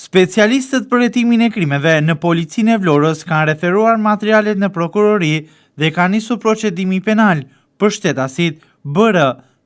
Specialistët për hetimin e krimeve në policinë e Vlorës kanë referuar materialet në prokurori dhe ka nisur procedimi penal për shtetasit BR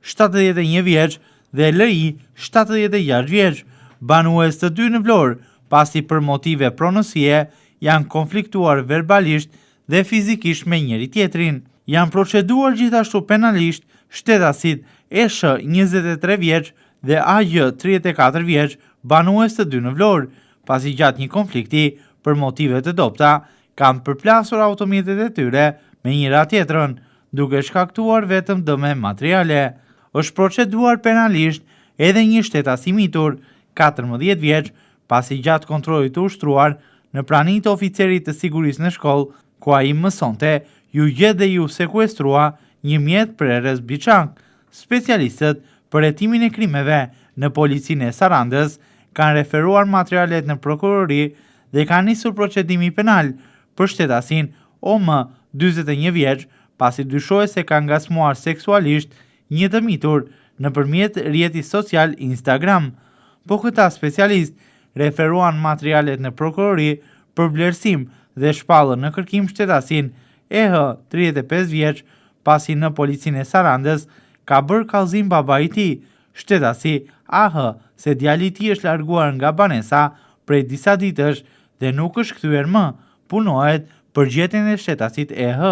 71 vjeç dhe LI 76 vjeç, banues të dy në Vlorë, pasi për motive pronësie janë konfliktuar verbalisht dhe fizikisht me njëri tjetrin. Janë proceduar gjithashtu penalisht shtetasit ESH 23 vjeç dhe AJ 34 vjeç, banues të dy në Vlorë, pasi gjatë një konflikti për motive të dobta kanë përplasur automjetet e tyre me njëra tjetrën, duke shkaktuar vetëm dëme materiale. Është proceduar penalisht edhe një shtetas i mitur, 14 vjeç, pasi gjatë kontrollit të ushtruar në praninë të oficerit të sigurisë në shkollë, ku ai mësonte, ju gjet dhe ju sekuestrua një mjet prerës biçank. Specialistët për hetimin e krimeve në policinë e Sarandës kanë referuar materialet në prokurori dhe kanë nisur procedimi penal për shtetasin OM 41 vjeç, pasi dyshohet se ka ngasmuar seksualisht një të mitur nëpërmjet rrjetit social Instagram. Po këta specialist referuan materialet në prokurori për vlerësim dhe shpallën në kërkim shtetasin EH 35 vjeç, pasi në policinë e Sarandës ka bërë kallëzim baba i tij, shtetasi AH, se djali i tij është larguar nga banesa prej disa ditësh dhe nuk është kthyer më, punohet për gjetjen e shtetasit EH.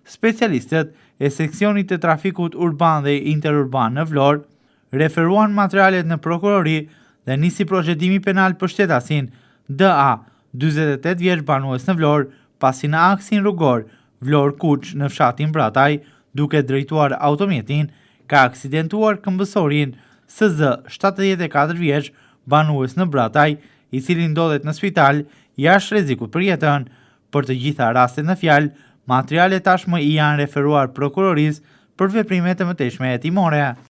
Specialistët e seksionit të trafikut urban dhe interurban në Vlorë referuan materialet në prokurori dhe nisi procedimi penal për shtetasin DA 48 vjeç, banues në Vlorë, pasi në aksin rrugor Vlorë Kuç në fshatin Brataj, duke drejtuar automjetin, ka aksidentuar këmbësorin SZ 74 vjeç, banues në Brataj, i cili ndodhet në spital jashtë rrezikut për jetën. Për të gjitha rastet në fjalë, materialet tashmë i janë referuar prokurorisë për veprimet e mëtejshme hetimore.